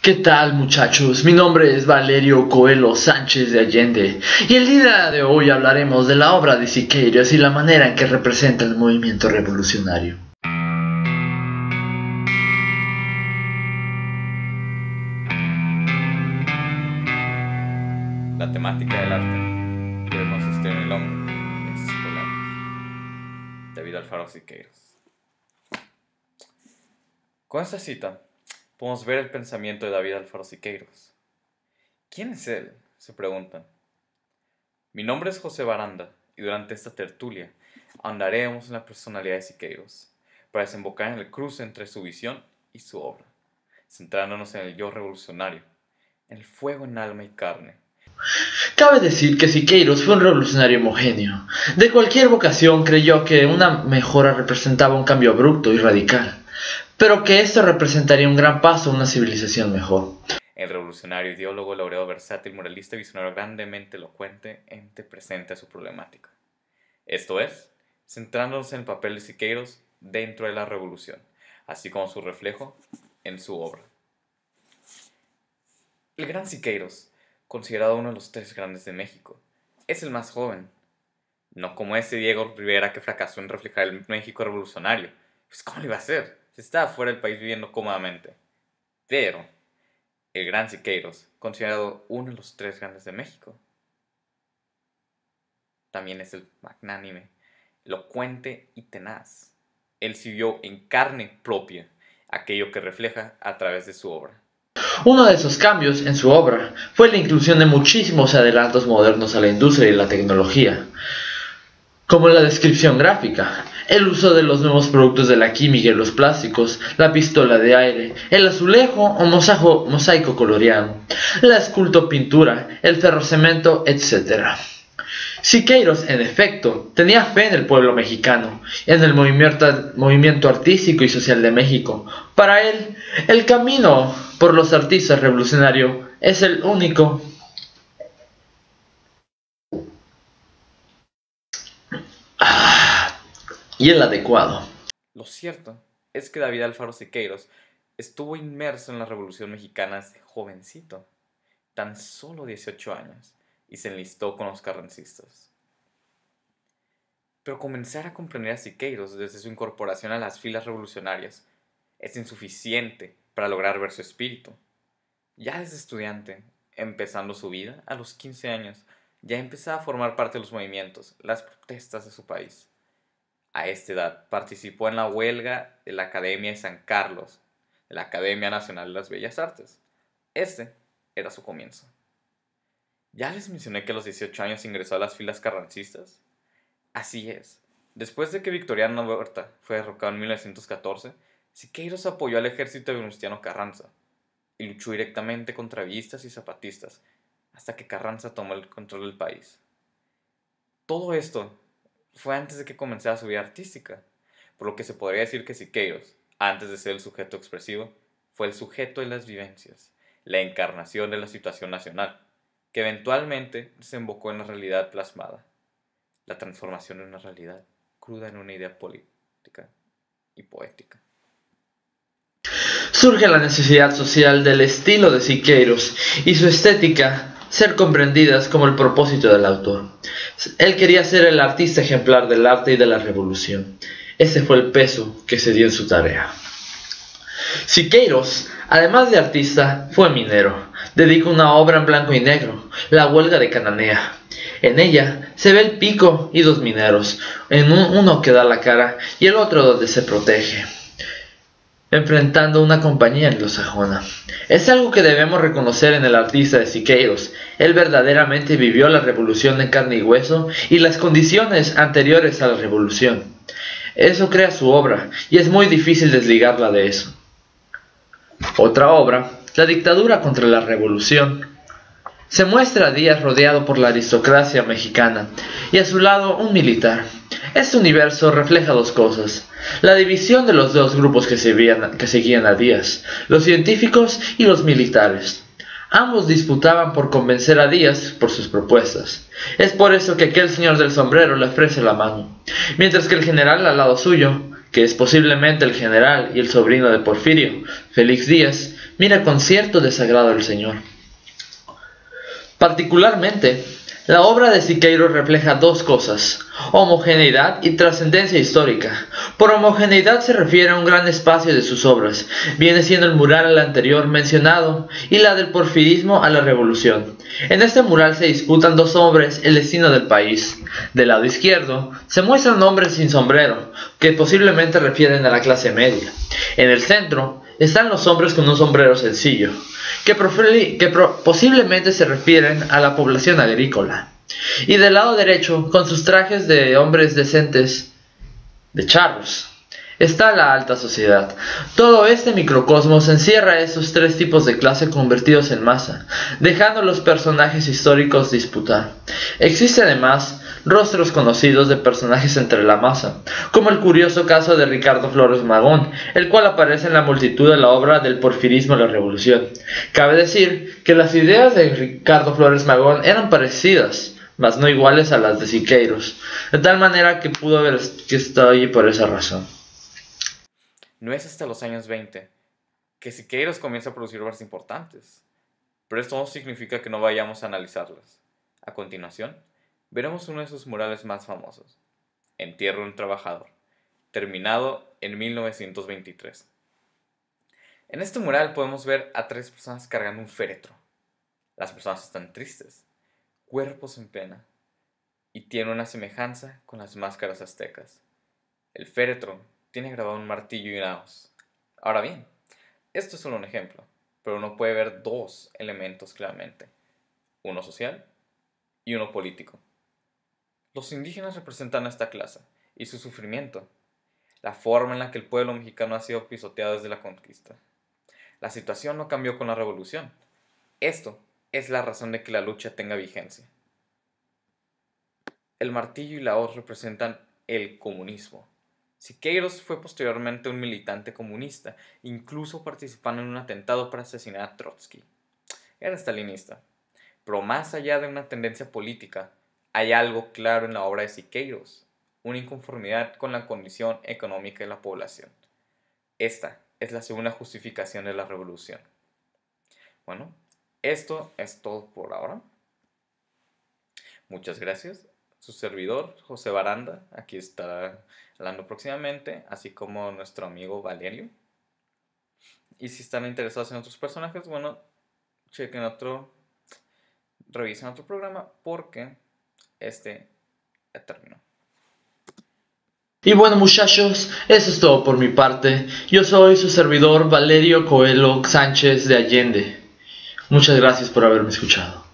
¿Qué tal, muchachos? Mi nombre es Valerio Coelho Sánchez de Allende y el día de hoy hablaremos de la obra de Siqueiros y la manera en que representa el movimiento revolucionario. La temática del arte debe consistir en el hombre y en sus problemas. David Alfaro Siqueiros. Con esta cita podemos ver el pensamiento de David Alfaro Siqueiros. ¿Quién es él?, se preguntan. Mi nombre es José Baranda y durante esta tertulia ahondaremos en la personalidad de Siqueiros para desembocar en el cruce entre su visión y su obra, centrándonos en el yo revolucionario, en el fuego en alma y carne. Cabe decir que Siqueiros fue un revolucionario homogéneo. De cualquier vocación creyó que una mejora representaba un cambio abrupto y radical, pero que esto representaría un gran paso a una civilización mejor. El revolucionario, ideólogo, laureado, versátil, moralista y visionario grandemente elocuente, ente presente a su problemática. Esto es, centrándonos en el papel de Siqueiros dentro de la revolución, así como su reflejo en su obra. El gran Siqueiros, considerado uno de los 3 grandes de México, es el más joven. No como ese Diego Rivera que fracasó en reflejar el México revolucionario. Pues ¿cómo lo iba a hacer? Se estaba fuera del país viviendo cómodamente. Pero el gran Siqueiros, considerado uno de los 3 grandes de México, también es el magnánime, elocuente y tenaz. Él siguió en carne propia aquello que refleja a través de su obra. Uno de esos cambios en su obra fue la inclusión de muchísimos adelantos modernos a la industria y la tecnología, como la descripción gráfica, el uso de los nuevos productos de la química y los plásticos, la pistola de aire, el azulejo o mosaico coloriano, la escultopintura, el ferrocemento, etc. Siqueiros, en efecto, tenía fe en el pueblo mexicano, en el movimiento artístico y social de México. Para él, el camino por los artistas revolucionarios es el único y el adecuado. Lo cierto es que David Alfaro Siqueiros estuvo inmerso en la Revolución Mexicana desde jovencito, tan solo 18 años, y se enlistó con los carrancistas. Pero comenzar a comprender a Siqueiros desde su incorporación a las filas revolucionarias es insuficiente para lograr ver su espíritu. Ya desde estudiante, empezando su vida, a los 15 años, ya empezaba a formar parte de los movimientos, las protestas de su país. A esta edad participó en la huelga de la Academia de San Carlos, de la Academia Nacional de las Bellas Artes. Este era su comienzo. ¿Ya les mencioné que a los 18 años ingresó a las filas carrancistas? Así es. Después de que Victoriano Huerta fue derrocado en 1914, Siqueiros apoyó al ejército de Venustiano Carranza y luchó directamente contra villistas y zapatistas hasta que Carranza tomó el control del país. Todo esto fue antes de que comenzara su vida artística, por lo que se podría decir que Siqueiros, antes de ser el sujeto expresivo, fue el sujeto de las vivencias, la encarnación de la situación nacional, que eventualmente desembocó en la realidad plasmada, la transformación de una realidad cruda en una idea política y poética. Surge la necesidad social del estilo de Siqueiros y su estética ser comprendidas como el propósito del autor. Él quería ser el artista ejemplar del arte y de la revolución. Ese fue el peso que se dio en su tarea. Siqueiros, además de artista, fue minero. Dedicó una obra en blanco y negro, La huelga de Cananea. En ella se ve el pico y 2 mineros, uno que da la cara y el otro donde se protege, enfrentando una compañía anglosajona. Es algo que debemos reconocer en el artista de Siqueiros. Él verdaderamente vivió la revolución en carne y hueso y las condiciones anteriores a la revolución. Eso crea su obra y es muy difícil desligarla de eso. Otra obra, La dictadura contra la revolución, se muestra a Díaz rodeado por la aristocracia mexicana y a su lado un militar. Este universo refleja 2 cosas: la división de los 2 grupos que seguían a Díaz, los científicos y los militares. Ambos disputaban por convencer a Díaz por sus propuestas. Es por eso que aquel señor del sombrero le ofrece la mano, mientras que el general al lado suyo, que es posiblemente el general y el sobrino de Porfirio, Félix Díaz, mira con cierto desagrado el Señor. Particularmente, la obra de Siqueiros refleja dos cosas: homogeneidad y trascendencia histórica. Por homogeneidad se refiere a un gran espacio de sus obras, viene siendo el mural al anterior mencionado y la del porfirismo a la revolución. En este mural se disputan dos hombres el destino del país. Del lado izquierdo se muestran hombres sin sombrero, que posiblemente refieren a la clase media. En el centro están los hombres con un sombrero sencillo, que posiblemente se refieren a la población agrícola. Y del lado derecho, con sus trajes de hombres decentes, de charros, está la alta sociedad. Todo este microcosmos encierra esos tres tipos de clase convertidos en masa, dejando los personajes históricos disputar. Existe además rostros conocidos de personajes entre la masa, como el curioso caso de Ricardo Flores Magón, el cual aparece en la multitud de la obra del porfirismo y la revolución. Cabe decir que las ideas de Ricardo Flores Magón eran parecidas, mas no iguales a las de Siqueiros, de tal manera que pudo haber estado allí por esa razón. No es hasta los años 20 que Siqueiros comienza a producir obras importantes, pero esto no significa que no vayamos a analizarlas. A continuación, veremos uno de sus murales más famosos, Entierro de un trabajador, terminado en 1923. En este mural podemos ver a tres personas cargando un féretro. Las personas están tristes, cuerpos en pena, y tiene una semejanza con las máscaras aztecas. El féretro tiene grabado un martillo y una hoz. Ahora bien, esto es solo un ejemplo, pero uno puede ver dos elementos claramente, uno social y uno político. Los indígenas representan a esta clase y su sufrimiento, la forma en la que el pueblo mexicano ha sido pisoteado desde la conquista. La situación no cambió con la revolución. Esto es la razón de que la lucha tenga vigencia. El martillo y la hoz representan el comunismo. Siqueiros fue posteriormente un militante comunista, incluso participando en un atentado para asesinar a Trotsky. Era stalinista, pero más allá de una tendencia política, hay algo claro en la obra de Siqueiros, una inconformidad con la condición económica de la población. Esta es la segunda justificación de la revolución. Bueno, esto es todo por ahora. Muchas gracias. Su servidor, José Baranda, aquí estará hablando próximamente, así como nuestro amigo Valerio. Y si están interesados en otros personajes, bueno, revisen otro programa porque este ya terminó. Y bueno, muchachos, eso es todo por mi parte. Yo soy su servidor Valerio Coelho Sánchez de Allende. Muchas gracias por haberme escuchado.